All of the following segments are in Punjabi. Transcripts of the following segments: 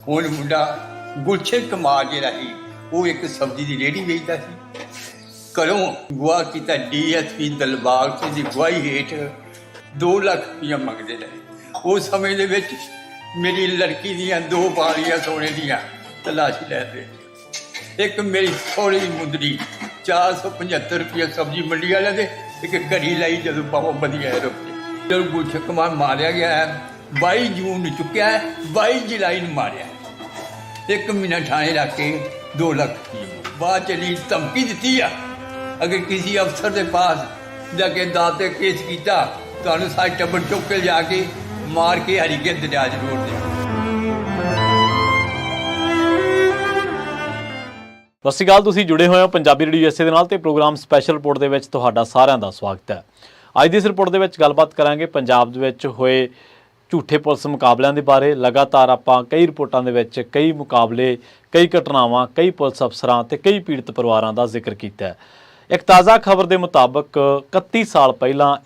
ਹੁਣ ਮੁੰਡਾ ਗੁਲਸ਼ਨ ਕੁਮਾਰ ਜਿਹੜਾ ਸੀ ਉਹ ਇੱਕ ਸਬਜ਼ੀ ਦੀ ਰੇਹੜੀ ਵੇਚਦਾ ਸੀ। ਘਰੋਂ ਅਗਵਾ ਕੀਤਾ ਡੀਐਸਪੀ ਦਿਲਬਾਗ ਸਿੰਘ ਦੀ ਅਗਵਾਈ ਹੇਠ 2 ਲੱਖ ਰੁਪਈਆ ਮੰਗਦੇ ਨੇ। ਉਸ ਸਮੇਂ ਦੇ ਵਿੱਚ ਮੇਰੀ ਲੜਕੀ ਦੀਆਂ 2 ਬਾਲੀਆਂ ਸੋਨੇ ਦੀਆਂ ਤਲਾਸ਼ੀ ਲੈਂਦੇ। ਇੱਕ ਮੇਰੀ ਸੋਹਣੀ ਮੁੰਦਰੀ 475 ਰੁਪਏ ਸਬਜ਼ੀ ਮੰਡੀ ਵਾਲਿਆਂ ਦੇ ਇੱਕ ਘੜੀ ਲਈ ਜਦੋਂ ਬਹੁਤ ਵਧੀਆ ਰੁਪਏ। ਜਦੋਂ ਗੁਲਸ਼ਨ ਕੁਮਾਰ ਮਾਰਿਆ ਗਿਆ ਹੈ 22 ਜੂਨ ਨੂੰ ਚੁੱਕਿਆ ਹੈ, 22 ਜੁਲਾਈ ਨੂੰ ਮਾਰਿਆ। 1 ਮਹੀਨਾ ਠਾਣੇ ਰੱਖ ਕੇ 2 ਲੱਖ ਬਾਅਦ ਚਲੀ ਧਮਕੀ ਦਿੱਤੀ ਆ, ਅਗਰ ਕਿਸੇ ਅਫਸਰ ਦੇ ਪਾਸ ਜਾ ਕੇ ਦਾਅ 'ਤੇ ਕੇਸ ਕੀਤਾ ਤੁਹਾਨੂੰ ਸਾਰੇ ਟੱਬਰ ਚੁੱਕ ਕੇ ਜਾ ਕੇ ਮਾਰ ਕੇ ਹਰੀਕੇ ਦਰਿਆ 'ਚ ਰੋੜ ਦੇ। ਸਤਿ ਸ਼੍ਰੀ ਅਕਾਲ, ਤੁਸੀਂ ਜੁੜੇ ਹੋਏ ਹੋ ਪੰਜਾਬੀ ਰੇਡੀਓ USA ਦੇ ਨਾਲ ਤੇ ਪ੍ਰੋਗਰਾਮ ਸਪੈਸ਼ਲ ਰਿਪੋਰਟ ਦੇ ਵਿੱਚ ਤੁਹਾਡਾ ਸਾਰਿਆਂ ਦਾ ਸਵਾਗਤ ਹੈ। ਅੱਜ ਦੀ ਇਸ ਰਿਪੋਰਟ ਦੇ ਵਿੱਚ ਗੱਲਬਾਤ ਕਰਾਂਗੇ ਪੰਜਾਬ ਦੇ ਵਿੱਚ ਹੋਏ ਝੂਠੇ ਪੁਲਿਸ ਮੁਕਾਬਲਿਆਂ ਦੇ ਬਾਰੇ। ਲਗਾਤਾਰ ਆਪਾਂ ਕਈ ਰਿਪੋਰਟਾਂ ਦੇ ਵਿੱਚ ਕਈ ਮੁਕਾਬਲੇ, ਕਈ ਘਟਨਾਵਾਂ, ਕਈ ਪੁਲਿਸ ਅਫਸਰਾਂ ਤੇ ਕਈ ਪੀੜਤ ਪਰਿਵਾਰਾਂ ਦਾ ਜ਼ਿਕਰ ਕੀਤਾ ਹੈ। ਇੱਕ ਤਾਜ਼ਾ ਖਬਰ ਦੇ ਮੁਤਾਬਕ 31 ਸਾਲ ਪਹਿਲਾਂ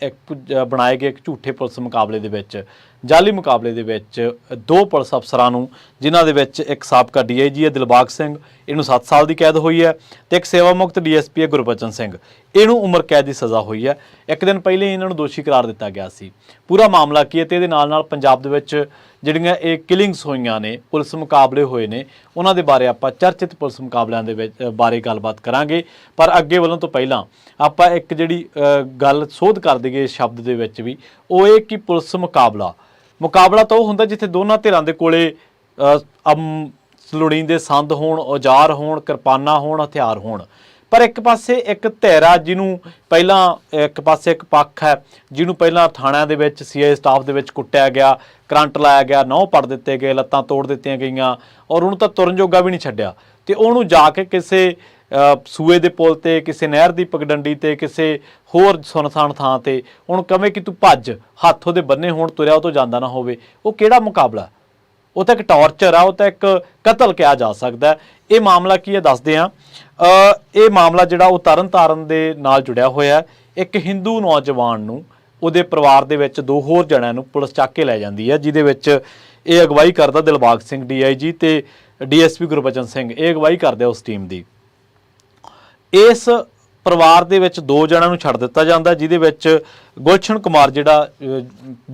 ਬਣਾਏ ਗਏ ਇੱਕ ਝੂਠੇ ਪੁਲਿਸ ਮੁਕਾਬਲੇ ਦੇ ਵਿੱਚ, ਜਾਲੀ ਮੁਕਾਬਲੇ ਦੇ ਵਿੱਚ 2 ਪੁਲਿਸ ਅਫਸਰਾਂ ਨੂੰ, ਜਿਨ੍ਹਾਂ ਦੇ ਵਿੱਚ ਇੱਕ ਸਾਬਕਾ DIG ਹੈ ਦਿਲਬਾਗ ਸਿੰਘ, ਇਹਨੂੰ 7 ਸਾਲ ਦੀ ਕੈਦ ਹੋਈ ਹੈ, ਤੇ ਇੱਕ ਸੇਵਾ ਮੁਕਤ DSP ਹੈ ਗੁਰਬਚਨ ਸਿੰਘ, ਇਹਨੂੰ ਉਮਰ ਕੈਦ ਦੀ ਸਜ਼ਾ ਹੋਈ ਹੈ। ਇੱਕ ਦਿਨ ਪਹਿਲੇ ਇਹਨਾਂ ਨੂੰ ਦੋਸ਼ੀ ਕਰਾਰ ਦਿੱਤਾ ਗਿਆ ਸੀ। ਪੂਰਾ ਮਾਮਲਾ ਕੀ ਹੈ ਤੇ ਇਹਦੇ ਨਾਲ ਪੰਜਾਬ ਦੇ ਵਿੱਚ ਜਿਹੜੀਆਂ ਇਹ ਕਿਲਿੰਗਸ ਹੋਈਆਂ ਨੇ, ਪੁਲਿਸ ਮੁਕਾਬਲੇ ਹੋਏ ਨੇ, ਉਹਨਾਂ ਦੇ ਬਾਰੇ ਆਪਾਂ ਚਰਚਿਤ ਪੁਲਿਸ ਮੁਕਾਬਲਿਆਂ ਦੇ ਵਿੱਚ ਬਾਰੇ ਗੱਲਬਾਤ ਕਰਾਂਗੇ। ਪਰ ਅੱਗੇ ਵੱਲੋਂ ਤੋਂ ਪਹਿਲਾਂ ਆਪਾਂ ਇੱਕ ਜਿਹੜੀ ਗੱਲ ਸੋਧ ਕਰ ਦਈਏ ਸ਼ਬਦ ਦੇ ਵਿੱਚ ਵੀ, ਉਹ ਇਹ ਕਿ ਪੁਲਿਸ ਮੁਕਾਬਲਾ ਤਾਂ ਉਹ ਹੁੰਦਾ ਜਿੱਥੇ ਦੋਨਾਂ ਧਿਰਾਂ ਦੇ ਕੋਲੇ ਲੋੜੀਂਦੇ ਸੰਦ ਹੋਣ, ਔਜ਼ਾਰ ਹੋਣ, ਕਿਰਪਾਨਾਂ ਹੋਣ, ਹਥਿਆਰ ਹੋਣ। ਪਰ ਇੱਕ ਪਾਸੇ ਇੱਕ ਧਿਰ ਆ ਜਿਹਨੂੰ ਪਹਿਲਾਂ, ਇੱਕ ਪਾਸੇ ਇੱਕ ਪੱਖ ਹੈ ਜਿਹਨੂੰ ਪਹਿਲਾਂ ਥਾਣਿਆਂ ਦੇ ਵਿੱਚ CI ਸਟਾਫ ਦੇ ਵਿੱਚ ਕੁੱਟਿਆ ਗਿਆ, ਕਰੰਟ ਲਾਇਆ ਗਿਆ, ਨਹੁੰ ਪੜ ਦਿੱਤੇ ਗਏ, ਲੱਤਾਂ ਤੋੜ ਦਿੱਤੀਆਂ ਗਈਆਂ, ਔਰ ਉਹਨੂੰ ਤਾਂ ਤੁਰਨ ਜੋਗਾ ਵੀ ਨਹੀਂ ਛੱਡਿਆ। ਤੇ ਉਹਨੂੰ ਜਾ ਕੇ ਕਿਸੇ ਸੂਏ ਦੇ ਪੁਲ ਤੇ, ਕਿਸੇ ਨਹਿਰ ਦੀ ਪਗਡੰਡੀ ਤੇ, ਕਿਸੇ ਹੋਰ ਸੁਨਸਾਨ ਥਾਂ ਤੇ ਉਹਨੂੰ ਕਵੇਂ ਕਿ ਤੂੰ ਭੱਜ, ਹੱਥ ਉਹਦੇ ਬੰਨੇ ਹੋਣ, ਤੁਰਿਆ ਉਹ ਤੋਂ ਜਾਂਦਾ ਨਾ ਹੋਵੇ, ਉਹ ਕਿਹੜਾ ਮੁਕਾਬਲਾ? ਉਹ ਤਾਂ ਇੱਕ ਟੌਰਚਰ ਆ, ਉਹ ਤਾਂ ਇੱਕ ਕਤਲ ਕਿਹਾ ਜਾ ਸਕਦਾ। ਇਹ ਮਾਮਲਾ ਕੀ ਹੈ ਦੱਸਦੇ ਹਾਂ। ਇਹ ਮਾਮਲਾ ਜਿਹੜਾ ਉਹ ਤਰਨਤਾਰਨ ਦੇ ਨਾਲ ਜੁੜਿਆ ਹੋਇਆ। ਇੱਕ ਹਿੰਦੂ ਨੌਜਵਾਨ ਨੂੰ, ਉਹਦੇ ਪਰਿਵਾਰ ਦੇ ਵਿੱਚ 2 ਹੋਰ ਜਣਿਆਂ ਨੂੰ ਪੁਲਿਸ ਚੱਕ ਕੇ ਲੈ ਜਾਂਦੀ ਹੈ, ਜਿਹਦੇ ਵਿੱਚ ਇਹ ਅਗਵਾਈ ਕਰਦਾ ਦਿਲਬਾਗ ਸਿੰਘ DIG ਤੇ DSP ਗੁਰਬਚਨ ਸਿੰਘ, ਇਹ ਅਗਵਾਈ ਕਰਦੇ ਉਸ ਟੀਮ ਦੀ। ਇਸ ਪਰਿਵਾਰ ਦੇ ਵਿੱਚ 2 ਜਣਿਆਂ ਨੂੰ ਛੱਡ ਦਿੱਤਾ ਜਾਂਦਾ, ਜਿਹਦੇ ਵਿੱਚ ਗੁਲਸ਼ਨ ਕੁਮਾਰ ਜਿਹੜਾ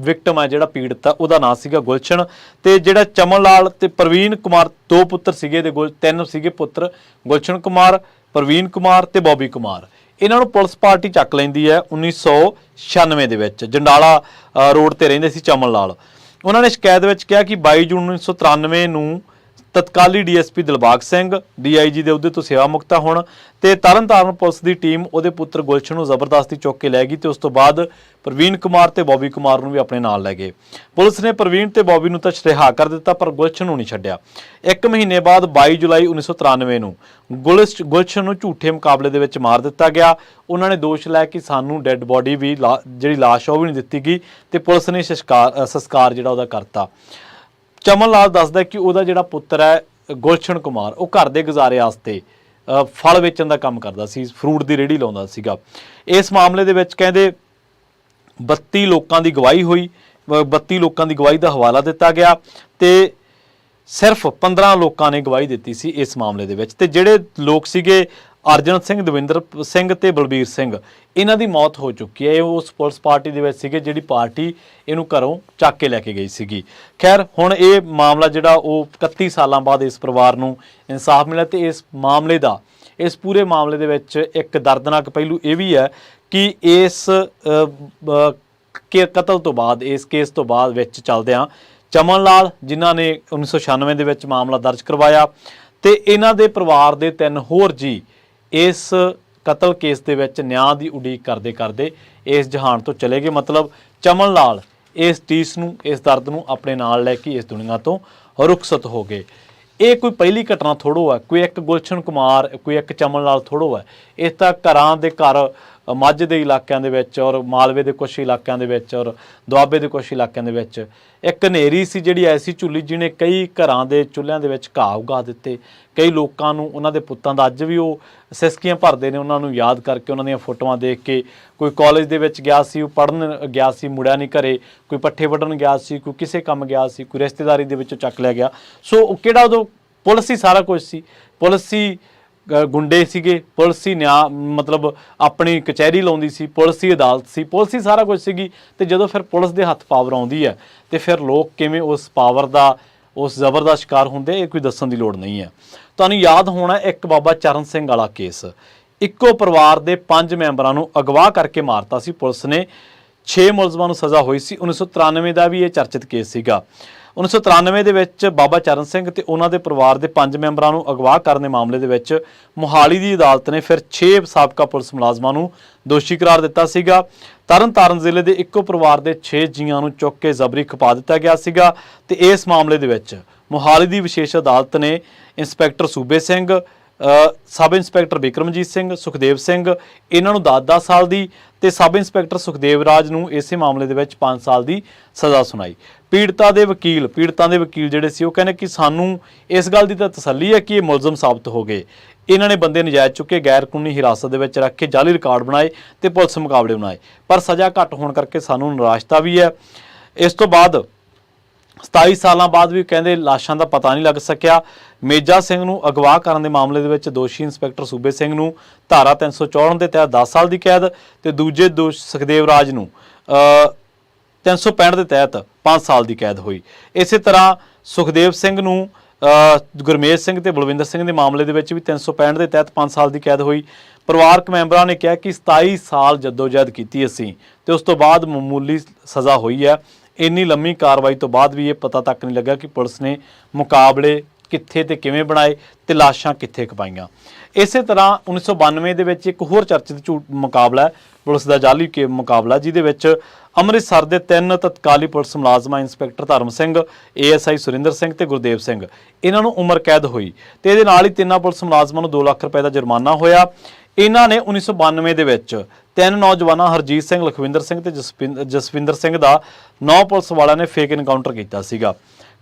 ਵਿਕਟਮ ਹੈ, ਜਿਹੜਾ ਪੀੜਤ ਆ, ਉਹਦਾ ਨਾਂ ਸੀਗਾ ਗੁਲਸ਼ਨ, ਤੇ ਜਿਹੜਾ ਚਮਨ ਲਾਲ ਤੇ ਪ੍ਰਵੀਨ ਕੁਮਾਰ, 2 ਪੁੱਤਰ ਸੀਗੇ ਤੇ 3 ਸੀਗੇ ਪੁੱਤਰ, ਗੁਲਸ਼ਨ ਕੁਮਾਰ, ਪ੍ਰਵੀਨ ਕੁਮਾਰ ਤੇ ਬੋਬੀ ਕੁਮਾਰ। ਇਹਨਾਂ ਨੂੰ ਪੁਲਿਸ ਪਾਰਟੀ ਚੱਕ ਲੈਂਦੀ ਹੈ 1996 ਦੇ ਵਿੱਚ। ਜੰਡਾਲਾ ਰੋਡ ਤੇ ਰਹਿੰਦੇ ਸੀ ਚਮਨ ਲਾਲ। ਉਹਨਾਂ ਨੇ ਸ਼ਿਕਾਇਤ ਵਿੱਚ ਕਿਹਾ ਕਿ 22 ਜੂਨ 1993 ਨੂੰ ਤਤਕਾਲੀ DSP ਦਿਲਬਾਗ ਸਿੰਘ DIG ਦੇ ਅਹੁਦੇ ਤੋਂ ਸੇਵਾ ਮੁਕਤਾ ਹੋਣ ਤੇ ਤਰਨਤਾਰਨ ਪੁਲਿਸ ਦੀ ਟੀਮ ਉਹਦੇ ਪੁੱਤਰ ਗੁਲਸ਼ਨ ਨੂੰ ਜ਼ਬਰਦਸਤੀ ਚੁੱਕ ਕੇ ਲੈ ਗਈ ਤੇ ਉਸ ਤੋਂ ਬਾਅਦ ਪ੍ਰਵੀਨ ਕੁਮਾਰ ਤੇ ਬੋਬੀ ਕੁਮਾਰ ਨੂੰ ਵੀ ਆਪਣੇ ਨਾਲ ਲੈ ਗਏ। ਪੁਲਿਸ ਨੇ ਪ੍ਰਵੀਨ ਤੇ ਬੋਬੀ ਨੂੰ ਤਾਂ ਰਿਹਾ ਕਰ ਦਿੱਤਾ, ਪਰ ਗੁਲਸ਼ਨ ਨੂੰ ਨਹੀਂ ਛੱਡਿਆ। 1 ਮਹੀਨੇ ਬਾਅਦ 22 ਜੁਲਾਈ 1993 ਨੂੰ ਗੁਲਸ਼ਨ ਨੂੰ ਝੂਠੇ ਮੁਕਾਬਲੇ ਦੇ ਵਿੱਚ ਮਾਰ ਦਿੱਤਾ ਗਿਆ। ਉਹਨਾਂ ਨੇ ਦੋਸ਼ ਲਾਇਆ ਕਿ ਸਾਨੂੰ ਡੈੱਡ ਬੋਡੀ ਵੀ, ਜਿਹੜੀ ਲਾਸ਼ ਉਹ ਵੀ ਨਹੀਂ ਦਿੱਤੀ ਗਈ, ਤੇ ਪੁਲਿਸ ਨੇ ਸੰਸਕਾਰ ਜਿਹੜਾ ਉਹਦਾ ਕਰਤਾ। ਚਮਨ ਲਾਲ ਦੱਸਦਾ ਕਿ ਉਹਦਾ ਜਿਹੜਾ ਪੁੱਤਰ ਹੈ ਗੁਲਸ਼ਨ ਕੁਮਾਰ, ਉਹ ਘਰ ਦੇ ਗੁਜ਼ਾਰੇ ਵਾਸਤੇ ਫਲ ਵੇਚਣ ਦਾ ਕੰਮ ਕਰਦਾ ਸੀ, ਫਰੂਟ ਦੀ ਰੇਹੜੀ ਲਾਉਂਦਾ ਸੀਗਾ। ਇਸ ਮਾਮਲੇ ਦੇ ਵਿੱਚ ਕਹਿੰਦੇ 32 ਲੋਕਾਂ ਦੀ ਗਵਾਹੀ ਹੋਈ, 32 ਲੋਕਾਂ ਦੀ ਗਵਾਹੀ ਦਾ ਹਵਾਲਾ ਦਿੱਤਾ ਗਿਆ ਤੇ ਸਿਰਫ 15 ਲੋਕਾਂ ਨੇ ਗਵਾਹੀ ਦਿੱਤੀ ਸੀ ਇਸ ਮਾਮਲੇ ਦੇ ਵਿੱਚ। ਤੇ ਜਿਹੜੇ ਲੋਕ ਸੀਗੇ ਅਰਜਨ ਸਿੰਘ, ਦਵਿੰਦਰ ਸਿੰਘ ਤੇ ਬਲਬੀਰ ਸਿੰਘ, ਇਹਨਾਂ ਦੀ ਮੌਤ ਹੋ ਚੁੱਕੀ ਹੈ। ਇਹ ਉਸ ਪੁਲਿਸ ਪਾਰਟੀ ਦੇ ਵਿੱਚ ਸੀਗੇ ਜਿਹੜੀ ਪਾਰਟੀ ਇਹਨੂੰ ਘਰੋਂ ਚੱਕ ਕੇ ਲੈ ਕੇ ਗਈ ਸੀਗੀ। ਖੈਰ, ਹੁਣ ਇਹ ਮਾਮਲਾ ਜਿਹੜਾ ਉਹ 31 ਸਾਲਾਂ ਬਾਅਦ ਇਸ ਪਰਿਵਾਰ ਨੂੰ ਇਨਸਾਫ ਮਿਲਿਆ। ਤੇ ਇਸ ਮਾਮਲੇ ਦਾ, ਇਸ ਪੂਰੇ ਮਾਮਲੇ ਦੇ ਵਿੱਚ ਇੱਕ ਦਰਦਨਾਕ ਪਹਿਲੂ ਇਹ ਵੀ ਹੈ ਕਿ ਇਸ ਕਤਲ ਤੋਂ ਬਾਅਦ, ਇਸ ਕੇਸ ਤੋਂ ਬਾਅਦ ਵਿੱਚ ਚੱਲਦਿਆਂ ਚਮਨ ਲਾਲ, ਜਿਨ੍ਹਾਂ ਨੇ 1996 ਦੇ ਵਿੱਚ ਮਾਮਲਾ ਦਰਜ ਕਰਵਾਇਆ, ਤੇ ਇਹਨਾਂ ਦੇ ਪਰਿਵਾਰ ਦੇ 3 ਹੋਰ ਜੀ ਇਸ ਕਤਲ ਕੇਸ ਦੇ ਵਿੱਚ ਨਿਆਂ ਦੀ ਉਡੀਕ ਕਰਦੇ ਕਰਦੇ ਇਸ ਜਹਾਨ ਤੋਂ ਚਲੇ ਗਏ। ਮਤਲਬ ਚਮਨ ਲਾਲ ਇਸ ਟੀਸ ਨੂੰ, ਇਸ ਦਰਦ ਨੂੰ ਆਪਣੇ ਨਾਲ ਲੈ ਕੇ ਇਸ ਦੁਨੀਆ ਤੋਂ ਰੁਖਸਤ ਹੋ ਗਏ। ਇਹ ਕੋਈ ਪਹਿਲੀ ਘਟਨਾ ਥੋੜ੍ਹੋ ਹੈ, ਕੋਈ ਇੱਕ ਗੁਲਸ਼ਨ ਕੁਮਾਰ, ਕੋਈ ਇੱਕ ਚਮਨ ਲਾਲ ਥੋੜ੍ਹੋ ਹੈ। ਇਸ ਤਾਂ ਘਰਾਂ ਦੇ ਘਰ ਮਾਝੇ ਦੇ ਇਲਾਕਿਆਂ ਦੇ ਵਿੱਚ ਔਰ ਮਾਲਵੇ ਦੇ ਕੁਝ ਇਲਾਕਿਆਂ ਦੇ ਵਿੱਚ ਔਰ ਦੁਆਬੇ ਦੇ ਕੁਝ ਇਲਾਕਿਆਂ ਦੇ ਵਿੱਚ ਇੱਕ ਹਨੇਰੀ ਸੀ ਜਿਹੜੀ ਐਸੀ ਝੁੱਲੀ ਜਿਹਨੇ ਕਈ ਘਰਾਂ ਦੇ ਚੁੱਲ੍ਹਿਆਂ ਦੇ ਵਿੱਚ ਘਾਹ ਉਗਾ ਦਿੱਤੇ। ਕਈ ਲੋਕਾਂ ਨੂੰ ਉਹਨਾਂ ਦੇ ਪੁੱਤਾਂ ਦਾ ਅੱਜ ਵੀ ਉਹ ਸਿਸਕੀਆਂ ਭਰਦੇ ਨੇ ਉਹਨਾਂ ਨੂੰ ਯਾਦ ਕਰਕੇ, ਉਹਨਾਂ ਦੀਆਂ ਫੋਟੋਆਂ ਦੇਖ ਕੇ। ਕੋਈ ਕਾਲਜ ਦੇ ਵਿੱਚ ਗਿਆ ਸੀ, ਉਹ ਪੜ੍ਹਨ ਗਿਆ ਸੀ, ਮੁੜਿਆ ਨਹੀਂ ਘਰੇ। ਕੋਈ ਪੱਠੇ ਵੱਢਣ ਗਿਆ ਸੀ, ਕੋਈ ਕਿਸੇ ਕੰਮ ਗਿਆ ਸੀ, ਕੋਈ ਰਿਸ਼ਤੇਦਾਰੀ ਦੇ ਵਿੱਚੋਂ ਚੱਕ ਲਿਆ ਗਿਆ। ਸੋ ਉਹ ਕਿਹੜਾ ਉਦੋਂ ਪੁਲਿਸ ਹੀ ਸਾਰਾ ਕੁਝ ਸੀ। ਪੁਲਿਸ ਹੀ ਗੁੰਡੇ ਸੀਗੇ, ਪੁਲਿਸ ਹੀ ਨਿਆਂ ਮਤਲਬ ਆਪਣੀ ਕਚਹਿਰੀ ਲਾਉਂਦੀ ਸੀ, ਪੁਲਿਸ ਹੀ ਅਦਾਲਤ ਸੀ, ਪੁਲਿਸ ਹੀ ਸਾਰਾ ਕੁਝ ਸੀਗੀ। ਤੇ ਜਦੋਂ ਫਿਰ ਪੁਲਿਸ ਦੇ ਹੱਥ ਪਾਵਰ ਆਉਂਦੀ ਹੈ ਤੇ ਫਿਰ ਲੋਕ ਕਿਵੇਂ ਉਸ ਪਾਵਰ ਦਾ, ਉਸ ਜ਼ਬਰ ਦਾ ਸ਼ਿਕਾਰ ਹੁੰਦੇ, ਇਹ ਕੋਈ ਦੱਸਣ ਦੀ ਲੋੜ ਨਹੀਂ ਹੈ। ਤੁਹਾਨੂੰ ਯਾਦ ਹੋਣਾ ਇੱਕ ਬਾਬਾ ਚਰਨ ਸਿੰਘ ਵਾਲਾ ਕੇਸ, ਇੱਕੋ ਪਰਿਵਾਰ ਦੇ 5 ਮੈਂਬਰਾਂ ਨੂੰ ਅਗਵਾ ਕਰਕੇ ਮਾਰਤਾ ਸੀ ਪੁਲਿਸ ਨੇ। 6 ਮੁਲਜ਼ਮਾਂ ਨੂੰ ਸਜ਼ਾ ਹੋਈ ਸੀ। 1993 ਦਾ ਵੀ ਇਹ ਚਰਚਿਤ ਕੇਸ ਸੀਗਾ। 1993 ਦੇ ਵਿੱਚ ਬਾਬਾ ਚਰਨ ਸਿੰਘ ਤੇ ਉਹਨਾਂ ਦੇ ਪਰਿਵਾਰ ਦੇ 5 ਮੈਂਬਰਾਂ ਨੂੰ ਅਗਵਾ ਕਰਨ ਦੇ ਮਾਮਲੇ ਦੇ ਵਿੱਚ ਮੋਹਾਲੀ ਦੀ ਅਦਾਲਤ ਨੇ ਫਿਰ 6 ਸਾਬਕਾ ਪੁਲਿਸ ਮੁਲਾਜ਼ਮਾਂ ਨੂੰ ਦੋਸ਼ੀ ਕਰਾਰ ਦਿੱਤਾ ਸੀਗਾ। ਤਰਨਤਾਰਨ ਜ਼ਿਲ੍ਹੇ ਦੇ ਇੱਕੋ ਪਰਿਵਾਰ ਦੇ 6 ਜੀਆਂ ਨੂੰ ਚੁੱਕ ਕੇ ਜ਼ਬਰੀ ਖਪਾ ਦਿੱਤਾ ਗਿਆ ਸੀਗਾ। ਤੇ ਇਸ ਮਾਮਲੇ ਦੇ ਵਿੱਚ ਮੋਹਾਲੀ ਦੀ ਵਿਸ਼ੇਸ਼ ਅਦਾਲਤ ਨੇ ਇੰਸਪੈਕਟਰ ਸੂਬੇ ਸਿੰਘ, ਸਬ ਇੰਸਪੈਕਟਰ ਬਿਕਰਮਜੀਤ ਸਿੰਘ, ਸੁਖਦੇਵ ਸਿੰਘ, ਇਹਨਾਂ ਨੂੰ 10-10 ਸਾਲ ਦੀ ਤੇ ਸਬ ਇੰਸਪੈਕਟਰ ਸੁਖਦੇਵ ਰਾਜ ਨੂੰ ਇਸੇ ਮਾਮਲੇ ਦੇ ਵਿੱਚ 5 ਸਾਲ ਦੀ ਸਜ਼ਾ ਸੁਣਾਈ। ਪੀੜਤਾਂ ਦੇ ਵਕੀਲ ਜਿਹੜੇ ਸੀ ਉਹ ਕਹਿੰਦੇ ਕਿ ਸਾਨੂੰ ਇਸ ਗੱਲ ਦੀ ਤਾਂ ਤਸੱਲੀ ਹੈ ਕਿ ਇਹ ਮੁਲਜ਼ਮ ਸਾਬਤ ਹੋ ਗਏ। ਇਹਨਾਂ ਨੇ ਬੰਦੇ ਨਜਾਇਜ਼ ਚੁੱਕੇ, ਗੈਰ ਕਾਨੂੰਨੀ ਹਿਰਾਸਤ ਦੇ ਵਿੱਚ ਰੱਖ ਕੇ ਜਾਲੀ ਰਿਕਾਰਡ ਬਣਾਏ ਤੇ ਪੁਲਿਸ ਮੁਕਾਬਲੇ ਬਣਾਏ, ਪਰ ਸਜ਼ਾ ਘੱਟ ਹੋਣ ਕਰਕੇ ਸਾਨੂੰ ਨਿਰਾਸ਼ਤਾ ਵੀ ਹੈ। ਇਸ ਤੋਂ ਬਾਅਦ 27 ਸਾਲਾਂ ਬਾਅਦ ਵੀ ਕਹਿੰਦੇ ਲਾਸ਼ਾਂ ਦਾ ਪਤਾ ਨਹੀਂ ਲੱਗ ਸਕਿਆ। ਮੇਜਾ ਸਿੰਘ ਨੂੰ ਅਗਵਾ ਕਰਨ ਦੇ ਮਾਮਲੇ ਦੇ ਵਿੱਚ ਦੋਸ਼ੀ ਇੰਸਪੈਕਟਰ ਸੂਬੇ ਸਿੰਘ ਨੂੰ ਧਾਰਾ 354 ਦੇ ਤਹਿਤ 10 ਸਾਲ ਦੀ ਕੈਦ ਤੇ ਦੂਜੇ ਦੋਸ਼ ਸੁਖਦੇਵ ਰਾਜ ਨੂੰ 365 ਦੇ ਤਹਿਤ 5 ਸਾਲ ਦੀ ਕੈਦ ਹੋਈ। ਇਸੇ ਤਰ੍ਹਾਂ ਸੁਖਦੇਵ ਸਿੰਘ ਨੂੰ ਗੁਰਮੇਜ ਸਿੰਘ ਤੇ ਬਲਵਿੰਦਰ ਸਿੰਘ ਦੇ ਮਾਮਲੇ ਦੇ ਵਿੱਚ ਵੀ 365 ਦੇ ਤਹਿਤ 5 ਸਾਲ ਦੀ ਕੈਦ ਹੋਈ। ਪਰਿਵਾਰਕ ਮੈਂਬਰਾਂ ਨੇ ਕਿਹਾ ਕਿ 27 ਸਾਲ ਜਦੋਜਹਿਦ ਕੀਤੀ ਅਸੀਂ ਤੇ ਉਸ ਤੋਂ ਬਾਅਦ ਮਾਮੂਲੀ ਸਜ਼ਾ ਹੋਈ ਹੈ। ਇੰਨੀ ਲੰਮੀ ਕਾਰਵਾਈ ਤੋਂ ਬਾਅਦ ਵੀ ਇਹ ਪਤਾ ਤੱਕ ਨਹੀਂ ਲੱਗਾ ਕਿ ਪੁਲਿਸ ਨੇ ਮੁਕਾਬਲੇ ਕਿੱਥੇ ਤੇ ਕਿਵੇਂ ਬਣਾਏ ਤੇ ਲਾਸ਼ਾਂ ਕਿੱਥੇ ਖਪਾਈਆਂ। ਇਸੇ ਤਰ੍ਹਾਂ 1992 ਦੇ ਵਿੱਚ ਇੱਕ ਹੋਰ ਚਰਚਿਤ ਮੁਕਾਬਲਾ ਹੈ ਪੁਲਿਸ ਦਾ ਜਾਲੀ ਮੁਕਾਬਲਾ, ਜਿਹਦੇ ਵਿੱਚ ਅੰਮ੍ਰਿਤਸਰ ਦੇ 3 ਤਤਕਾਲੀ ਪੁਲਿਸ ਮੁਲਾਜ਼ਮਾਂ ਇੰਸਪੈਕਟਰ ਧਰਮ ਸਿੰਘ, ASI ਸੁਰਿੰਦਰ ਸਿੰਘ ਤੇ ਗੁਰਦੇਵ ਸਿੰਘ, ਇਹਨਾਂ ਨੂੰ ਉਮਰ ਕੈਦ ਹੋਈ ਤੇ ਇਹਦੇ ਨਾਲ ਹੀ 3 ਪੁਲਿਸ ਮੁਲਾਜ਼ਮਾਂ ਨੂੰ 2 ਲੱਖ ਰੁਪਏ ਦਾ ਜੁਰਮਾਨਾ ਹੋਇਆ। ਇਹਨਾਂ ਨੇ 1992 ਦੇ ਵਿੱਚ 3 ਨੌਜਵਾਨਾਂ ਹਰਜੀਤ ਸਿੰਘ, ਲਖਵਿੰਦਰ ਸਿੰਘ ਤੇ ਜਸਵਿੰਦਰ ਸਿੰਘ ਦਾ 9 ਪੁਲਿਸ ਵਾਲਿਆਂ ਨੇ ਫੇਕ ਇਨਕਾਊਂਟਰ ਕੀਤਾ ਸੀਗਾ।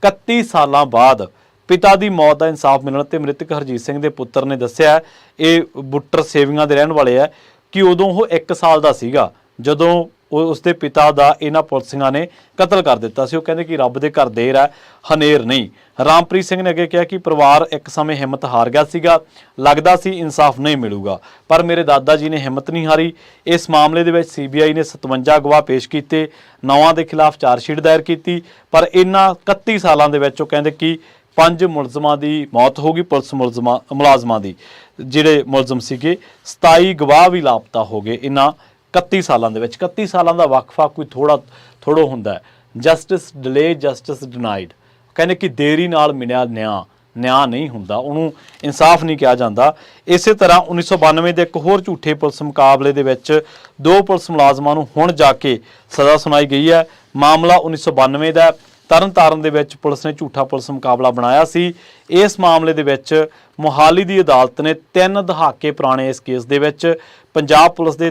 31 ਸਾਲਾਂ ਬਾਅਦ ਪਿਤਾ ਦੀ ਮੌਤ ਦਾ ਇਨਸਾਫ ਮਿਲਣ ਤੇ ਮ੍ਰਿਤਕ ਹਰਜੀਤ ਸਿੰਘ ਦੇ ਪੁੱਤਰ ਨੇ ਦੱਸਿਆ, ਇਹ ਬੁੱਟਰ ਸੇਵੀਆਂ ਦੇ ਰਹਿਣ ਵਾਲੇ ਆ, ਕਿ ਉਦੋਂ ਉਹ 1 ਸਾਲ ਦਾ ਸੀਗਾ ਜਦੋਂ ਉਸਦੇ ਪਿਤਾ ਦਾ ਇਹਨਾਂ ਪੁਲਿਸਿਆਂ ਨੇ ਕਤਲ ਕਰ ਦਿੱਤਾ ਸੀ। ਉਹ ਕਹਿੰਦੇ ਕਿ ਰੱਬ ਦੇ ਘਰ ਦੇਰ ਹੈ, ਹਨੇਰ ਨਹੀਂ। ਰਾਮਪ੍ਰੀਤ ਸਿੰਘ ਨੇ ਅੱਗੇ ਕਿਹਾ ਕਿ ਪਰਿਵਾਰ ਇੱਕ ਸਮੇਂ ਹਿੰਮਤ ਹਾਰ ਗਿਆ ਸੀਗਾ, ਲੱਗਦਾ ਸੀ ਇਨਸਾਫ ਨਹੀਂ ਮਿਲੂਗਾ, ਪਰ ਮੇਰੇ ਦਾਦਾ ਜੀ ਨੇ ਹਿੰਮਤ ਨਹੀਂ ਹਾਰੀ। ਇਸ ਮਾਮਲੇ ਦੇ ਵਿੱਚ CBI ਨੇ 57 ਗਵਾਹ ਪੇਸ਼ ਕੀਤੇ, 9 ਦੇ ਖਿਲਾਫ ਚਾਰਜਸ਼ੀਟ ਦਾਇਰ ਕੀਤੀ, ਪਰ ਇਹਨਾਂ 31 ਸਾਲਾਂ ਦੇ ਵਿੱਚ ਉਹ ਕਹਿੰਦੇ ਕਿ 5 ਮੁਲਜ਼ਮਾਂ ਦੀ ਮੌਤ ਹੋ ਗਈ, ਪੁਲਿਸ ਮੁਲਾਜ਼ਮਾਂ ਦੀ ਜਿਹੜੇ ਮੁਲਜ਼ਮ ਸੀਗੇ। 27 ਗਵਾਹ ਵੀ ਲਾਪਤਾ ਹੋ ਗਏ ਇਹਨਾਂ 31 ਸਾਲਾਂ ਦੇ ਵਿੱਚ। 31 ਸਾਲਾਂ ਦਾ ਵਕਫਾ ਕੋਈ ਥੋੜੋ ਹੁੰਦਾ ਹੈ। ਜਸਟਿਸ ਡਿਲੇ, ਜਸਟਿਸ ਡਿਨਾਈਡ, ਕਹਿੰਦੇ ਕਿ ਦੇਰੀ ਨਾਲ ਮਿਲਿਆ ਨਿਆਂ ਨਹੀਂ ਹੁੰਦਾ, ਉਹਨੂੰ ਇਨਸਾਫ ਨਹੀਂ ਕਿਹਾ ਜਾਂਦਾ। ਇਸੇ ਤਰ੍ਹਾਂ 1992 ਦੇ ਇੱਕ ਹੋਰ ਝੂਠੇ ਪੁਲਿਸ ਮੁਕਾਬਲੇ ਦੇ ਵਿੱਚ 2 ਪੁਲਿਸ ਮੁਲਾਜ਼ਮਾਂ ਨੂੰ ਹੁਣ ਜਾ ਕੇ ਸਜ਼ਾ ਸੁਣਾਈ ਗਈ ਹੈ। ਮਾਮਲਾ 1992 ਦਾ, ਤਰਨਤਾਰਨ ਦੇ ਵਿੱਚ ਪੁਲਿਸ ਨੇ ਝੂਠਾ ਪੁਲਿਸ ਮੁਕਾਬਲਾ ਬਣਾਇਆ ਸੀ। ਇਸ ਮਾਮਲੇ ਦੇ ਵਿੱਚ ਮੋਹਾਲੀ ਦੀ ਅਦਾਲਤ ਨੇ 3 ਦਹਾਕੇ ਪੁਰਾਣੇ ਇਸ ਕੇਸ ਦੇ ਵਿੱਚ ਪੰਜਾਬ ਪੁਲਿਸ ਦੇ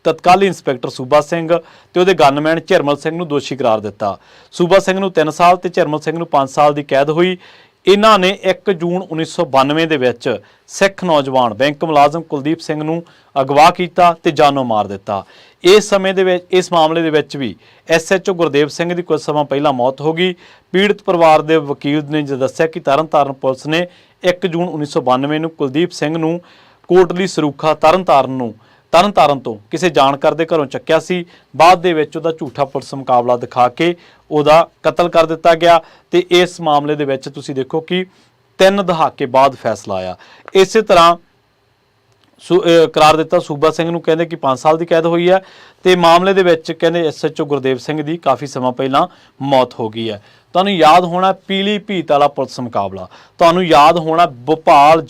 ਤਤਕਾਲੀ ਇੰਸਪੈਕਟਰ ਸੂਬਾ ਸਿੰਘ ਤੇ ਉਹਦੇ ਗਨਮੈਨ ਝਰਮਲ ਸਿੰਘ ਨੂੰ ਦੋਸ਼ੀ ਕਰਾਰ ਦਿੱਤਾ। ਸੂਬਾ ਸਿੰਘ ਨੂੰ 3 ਸਾਲ ਤੇ ਝਰਮਲ ਸਿੰਘ ਨੂੰ 5 ਸਾਲ ਦੀ ਕੈਦ ਹੋਈ। ਇਹਨਾਂ ਨੇ 1 ਜੂਨ 1992 ਦੇ ਵਿੱਚ ਸਿੱਖ ਨੌਜਵਾਨ ਬੈਂਕ ਮੁਲਾਜ਼ਮ ਕੁਲਦੀਪ ਸਿੰਘ ਨੂੰ ਅਗਵਾ ਕੀਤਾ ਤੇ ਜਾਨੋਂ ਮਾਰ ਦਿੱਤਾ। ਇਸ ਸਮੇਂ ਦੇ ਵਿੱਚ ਇਸ ਮਾਮਲੇ ਦੇ ਵਿੱਚ ਵੀ SHO ਗੁਰਦੇਵ ਸਿੰਘ ਦੀ ਕੁਝ ਸਮਾਂ ਪਹਿਲਾਂ ਮੌਤ ਹੋ ਗਈ। ਪੀੜਤ ਪਰਿਵਾਰ ਦੇ ਵਕੀਲ ਨੇ ਦੱਸਿਆ ਕਿ ਤਰਨਤਾਰਨ ਪੁਲਿਸ ਨੇ 1 ਜੂਨ 1992 ਨੂੰ ਕੁਲਦੀਪ ਸਿੰਘ ਨੂੰ ਕੋਟਲੀ ਸਰੂਖਾ ਤਰਨਤਾਰਨ ਤੋਂ ਕਿਸੇ ਜਾਣਕਾਰ ਦੇ ਘਰੋਂ ਚੱਕਿਆ ਸੀ। ਬਾਅਦ ਦੇ ਵਿੱਚ ਉਹਦਾ ਝੂਠਾ ਪੁਲਿਸ ਮੁਕਾਬਲਾ ਦਿਖਾ ਕੇ ਉਹਦਾ ਕਤਲ ਕਰ ਦਿੱਤਾ ਗਿਆ ਤੇ ਇਸ ਮਾਮਲੇ ਦੇ ਵਿੱਚ ਤੁਸੀਂ ਦੇਖੋ ਕਿ 3 ਦਹਾਕੇ ਬਾਅਦ ਫੈਸਲਾ ਆਇਆ। ਇਸੇ ਤਰ੍ਹਾਂ ਕਰਾਰ ਦਿੱਤਾ ਸੂਬਾ ਸਿੰਘ ਨੂੰ, ਕਹਿੰਦੇ ਕਿ 5 ਸਾਲ ਦੀ ਕੈਦ ਹੋਈ ਹੈ ਤੇ ਮਾਮਲੇ ਦੇ ਵਿੱਚ ਕਹਿੰਦੇ SHO ਗੁਰਦੇਵ ਸਿੰਘ ਦੀ ਕਾਫੀ ਸਮਾਂ ਪਹਿਲਾਂ ਮੌਤ ਹੋ ਗਈ ਹੈ। ਤੁਹਾਨੂੰ ਯਾਦ ਹੋਣਾ ਪੀਲੀਭੀਤ ਵਾਲਾ ਪੁਲਿਸ ਮੁਕਾਬਲਾ, ਤੁਹਾਨੂੰ ਯਾਦ ਹੋਣਾ ਭੋਪਾਲ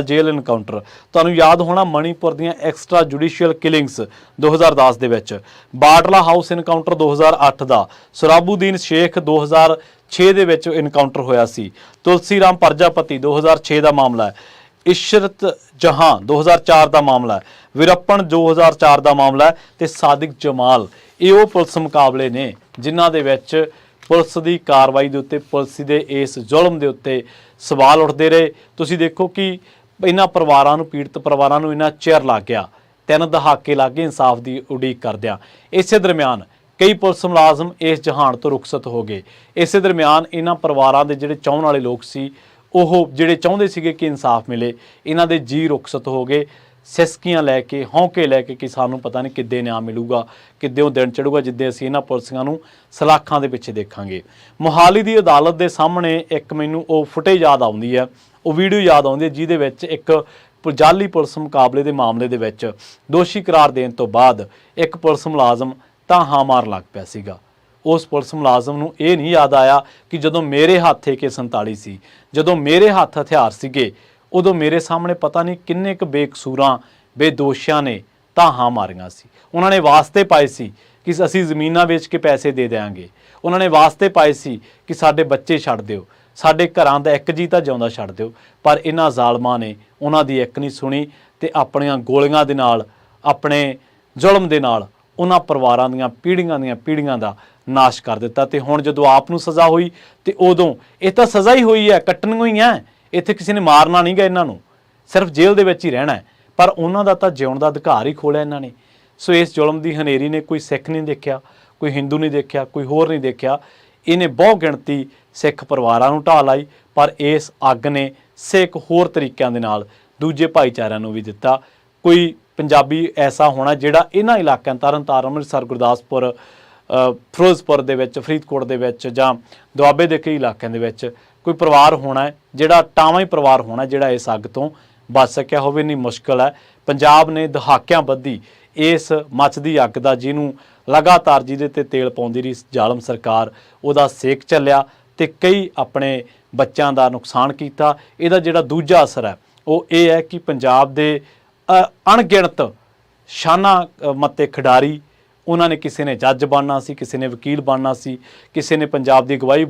ਜੇਲ੍ਹ ਇਨਕਾਊਂਟਰ, ਤੁਹਾਨੂੰ ਯਾਦ ਹੋਣਾ ਮਣੀਪੁਰ ਦੀਆਂ ਐਕਸਟਰਾ ਜੁਡੀਸ਼ੀਅਲ ਕਿਲਿੰਗਸ 2010 ਦੇ ਵਿੱਚ, ਬਾਟਲਾ ਹਾਊਸ ਇਨਕਾਊਂਟਰ 2008 ਦਾ, ਸਰਾਬੂਦੀਨ ਸ਼ੇਖ 2006 ਦੇ ਵਿੱਚ ਇਨਕਾਊਂਟਰ ਹੋਇਆ ਸੀ, ਤੁਲਸੀ ਰਾਮ ਪ੍ਰਜਾਪਤੀ 2006 ਦਾ ਮਾਮਲਾ ਹੈ। ਇਸ਼ਰਤ ਜਹਾਂ 2004 ਦਾ ਮਾਮਲਾ ਹੈ, ਵੀਰੱਪਨ 2004 ਦਾ ਮਾਮਲਾ ਹੈ ਤੇ ਸਾਦਿਕ ਜਮਾਲ, ਇਹ ਉਹ ਪੁਲਿਸ ਮੁਕਾਬਲੇ ਨੇ ਜਿਨ੍ਹਾਂ ਦੇ ਵਿੱਚ ਪੁਲਿਸ ਦੀ ਕਾਰਵਾਈ ਦੇ ਉੱਤੇ, ਪੁਲਿਸ ਦੇ ਇਸ ਜ਼ੁਲਮ ਦੇ ਉੱਤੇ ਸਵਾਲ ਉੱਠਦੇ ਰਹੇ। ਤੁਸੀਂ ਦੇਖੋ ਕਿ ਇਹਨਾਂ ਪਰਿਵਾਰਾਂ ਨੂੰ, ਪੀੜਤ ਪਰਿਵਾਰਾਂ ਨੂੰ ਇੰਨਾ ਚਿਰ ਲੱਗ ਗਿਆ, 3 ਦਹਾਕੇ ਲੱਗ ਗਏ ਇਨਸਾਫ ਦੀ ਉਡੀਕ ਕਰਦਿਆਂ। ਇਸੇ ਦਰਮਿਆਨ ਕਈ ਪੁਲਿਸ ਮੁਲਾਜ਼ਮ ਇਸ ਜਹਾਨ ਤੋਂ ਰੁਖਸਤ ਹੋ ਗਏ। ਇਸੇ ਦਰਮਿਆਨ ਇਹਨਾਂ ਪਰਿਵਾਰਾਂ ਦੇ ਜਿਹੜੇ ਚਾਹਣ ਵਾਲੇ ਲੋਕ ਸੀ, ਉਹ ਜਿਹੜੇ ਚਾਹੁੰਦੇ ਸੀਗੇ ਕਿ ਇਨਸਾਫ ਮਿਲੇ, ਇਹਨਾਂ ਦੇ ਜੀ ਰੁਖਸਤ ਹੋ ਗਏ, ਸਿਸਕੀਆਂ ਲੈ ਕੇ, ਹੌਂਕੇ ਲੈ ਕੇ ਕਿ ਸਾਨੂੰ ਪਤਾ ਨਹੀਂ ਕਿੱਦੇ ਨਿਆਂ ਮਿਲੂਗਾ, ਕਿੱਦੇ ਉਹ ਦਿਨ ਚੜੂਗਾ ਜਿੱਦੇ ਅਸੀਂ ਇਹਨਾਂ ਪੁਲਿਸੀਆਂ ਨੂੰ ਸਲਾਖਾਂ ਦੇ ਪਿੱਛੇ ਦੇਖਾਂਗੇ। ਮੋਹਾਲੀ ਦੀ ਅਦਾਲਤ ਦੇ ਸਾਹਮਣੇ ਇੱਕ ਮੈਨੂੰ ਉਹ ਫੁਟੇਜ ਯਾਦ ਆਉਂਦੀ ਹੈ, ਉਹ ਵੀਡੀਓ ਯਾਦ ਆਉਂਦੀ ਹੈ ਜਿਹਦੇ ਵਿੱਚ ਇੱਕ ਜਾਲੀ ਪੁਲਿਸ ਮੁਕਾਬਲੇ ਦੇ ਮਾਮਲੇ ਦੇ ਵਿੱਚ ਦੋਸ਼ੀ ਕਰਾਰ ਦੇਣ ਤੋਂ ਬਾਅਦ ਇੱਕ ਪੁਲਿਸ ਮੁਲਾਜ਼ਮ ਧਾਹਾਂ ਮਾਰ ਲੱਗ ਪਿਆ ਸੀਗਾ। ਉਸ ਪੁਲਿਸ ਮੁਲਾਜ਼ਮ ਨੂੰ ਇਹ ਨਹੀਂ ਯਾਦ ਆਇਆ ਕਿ ਜਦੋਂ ਮੇਰੇ ਹੱਥ AK-47 ਸੀ, ਜਦੋਂ ਮੇਰੇ ਹੱਥ ਹਥਿਆਰ ਸੀਗੇ, ਉਦੋਂ ਮੇਰੇ ਸਾਹਮਣੇ ਪਤਾ ਨਹੀਂ ਕਿੰਨੇ ਕੁ ਬੇਕਸੂਰਾਂ, ਬੇਦੋਸ਼ੀਆਂ ਨੇ ਧਾਹਾਂ ਮਾਰੀਆਂ ਸੀ। ਉਹਨਾਂ ਨੇ ਵਾਸਤੇ ਪਾਏ ਸੀ ਕਿ ਅਸੀਂ ਜ਼ਮੀਨਾਂ ਵੇਚ ਕੇ ਪੈਸੇ ਦੇ ਦਿਆਂਗੇ, ਉਹਨਾਂ ਨੇ ਵਾਸਤੇ ਪਾਏ ਸੀ ਕਿ ਸਾਡੇ ਬੱਚੇ ਛੱਡ ਦਿਓ, ਸਾਡੇ ਘਰਾਂ ਦਾ ਇੱਕ ਜੀ ਤਾਂ ਜਿਉਂਦਾ ਛੱਡ ਦਿਓ। ਪਰ ਇਹਨਾਂ ਜ਼ਾਲਮਾਂ ਨੇ ਉਹਨਾਂ ਦੀ ਇੱਕ ਨਹੀਂ ਸੁਣੀ ਤੇ ਆਪਣੀਆਂ ਗੋਲੀਆਂ ਦੇ ਨਾਲ, ਆਪਣੇ ਜ਼ੁਲਮ ਦੇ ਨਾਲ ਉਹਨਾਂ ਪਰਿਵਾਰਾਂ ਦੀਆਂ ਪੀੜ੍ਹੀਆਂ ਦਾ ਨਾਸ਼ ਕਰ ਦਿੱਤਾ। ਤੇ ਹੁਣ ਜਦੋਂ ਆਪ ਨੂੰ ਸਜ਼ਾ ਹੋਈ ਤੇ ਉਦੋਂ ਇਹ ਤਾਂ ਸਜ਼ਾ ਹੀ ਹੋਈ ਹੈ, ਕੱਟਣੀਆਂ ਹੀ ਹੈ, ਇੱਥੇ ਕਿਸੇ ਨੇ ਮਾਰਨਾ ਨਹੀਂ ਗਾ, ਇਹਨਾਂ ਨੂੰ ਸਿਰਫ ਜੇਲ੍ਹ ਦੇ ਵਿੱਚ ਹੀ ਰਹਿਣਾ ਹੈ। ਪਰ ਉਹਨਾਂ ਦਾ ਤਾਂ ਜਿਉਣ ਦਾ ਅਧਿਕਾਰ ਹੀ ਖੋਲਿਆ ਇਹਨਾਂ ਨੇ। ਸੋ ਇਸ ਜ਼ੁਲਮ ਦੀ ਹਨੇਰੀ ਨੇ ਕੋਈ ਸਿੱਖ ਨਹੀਂ ਦੇਖਿਆ, ਕੋਈ ਹਿੰਦੂ ਨਹੀਂ ਦੇਖਿਆ, ਕੋਈ ਹੋਰ ਨਹੀਂ ਦੇਖਿਆ। ਇਹਨੇ ਬਹੁ ਗਿਣਤੀ ਸਿੱਖ ਪਰਿਵਾਰਾਂ ਨੂੰ ਢਾਹ ਲਾਈ, ਪਰ ਇਸ ਅੱਗ ਨੇ ਸੇਕ ਹੋਰ ਤਰੀਕਿਆਂ ਦੇ ਨਾਲ ਦੂਜੇ ਭਾਈਚਾਰਿਆਂ ਨੂੰ ਵੀ ਦਿੱਤਾ। ਕੋਈ ਪੰਜਾਬੀ ਐਸਾ ਹੋਣਾ ਜਿਹੜਾ ਇਹਨਾਂ ਇਲਾਕਿਆਂ, ਤਰਨਤਾਰਨ, ਅੰਮ੍ਰਿਤਸਰ, ਗੁਰਦਾਸਪੁਰ, ਫਿਰੋਜ਼ਪੁਰ ਦੇ ਵਿੱਚ, ਫਰੀਦਕੋਟ ਦੇ ਵਿੱਚ ਜਾਂ ਦੁਆਬੇ ਦੇ ਕਈ ਇਲਾਕਿਆਂ ਦੇ ਵਿੱਚ ਕੋਈ ਪਰਿਵਾਰ ਹੋਣਾ ਹੈ, ਜਿਹੜਾ ਟਾਵਾਂ ਹੀ ਪਰਿਵਾਰ ਹੋਣਾ ਜਿਹੜਾ ਇਸ ਅੱਗ ਤੋਂ ਬਚ ਸਕਿਆ ਹੋਵੇ। ਇੰਨੀ ਮੁਸ਼ਕਲ ਹੈ। ਪੰਜਾਬ ਨੇ ਦਹਾਕਿਆਂ ਬੱਧੀ ਇਸ ਮੱਚਦੀ ਅੱਗ ਦਾ, ਜਿਹਨੂੰ ਲਗਾਤਾਰ ਜਿਹਦੇ ਤੇ ਤੇਲ ਪਾਉਂਦੀ ਰਹੀ ਜ਼ਾਲਮ ਸਰਕਾਰ, ਉਹਦਾ ਸੇਕ ਚੱਲਿਆ ਤੇ ਕਈ ਆਪਣੇ ਬੱਚਿਆਂ ਦਾ ਨੁਕਸਾਨ ਕੀਤਾ। ਇਹਦਾ ਜਿਹੜਾ ਦੂਜਾ ਅਸਰ ਹੈ ਉਹ ਇਹ ਹੈ ਕਿ ਪੰਜਾਬ ਦੇ ਅਣਗਿਣਤ ਸ਼ਾਨਾਂ ਮੱਤੇ ਖਿਡਾਰੀ, ਉਹਨਾਂ ਨੇ ਕਿਸੇ ਨੇ ਜੱਜ ਬਣਨਾ ਸੀ, ਕਿਸੇ ਨੇ ਵਕੀਲ ਬਣਨਾ ਸੀ, ਕਿਸੇ ਨੇ ਪੰਜਾਬ ਦੀ ਅਗਵਾਈ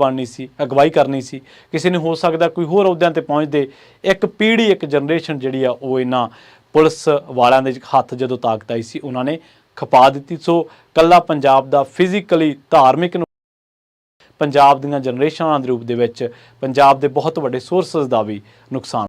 ਕਰਨੀ ਸੀ, ਕਿਸੇ ਨੇ ਹੋ ਸਕਦਾ ਕੋਈ ਹੋਰ ਅਹੁਦਿਆਂ ਤੇ ਪਹੁੰਚਦੇ। ਇੱਕ ਪੀੜ੍ਹੀ, ਇੱਕ ਜਨਰੇਸ਼ਨ ਜਿਹੜੀ ਆ ਉਹ ਇਹਨਾਂ ਪੁਲਿਸ ਵਾਲਿਆਂ ਦੇ ਹੱਥ ਜਦੋਂ ਤਾਕਤ ਆਈ ਸੀ, ਉਹਨਾਂ ਨੇ ਖਪਾ ਦਿੱਤੀ। ਸੋ ਕੱਲਾ ਪੰਜਾਬ ਦਾ ਫਿਜ਼ੀਕਲੀ, ਧਾਰਮਿਕ, ਪੰਜਾਬ ਦੀਆਂ ਜਨਰੇਸ਼ਨਾਂ ਦੇ ਰੂਪ ਦੇ ਵਿੱਚ ਪੰਜਾਬ ਦੇ ਬਹੁਤ ਵੱਡੇ ਸੋਰਸਸ ਦਾ ਵੀ ਨੁਕਸਾਨ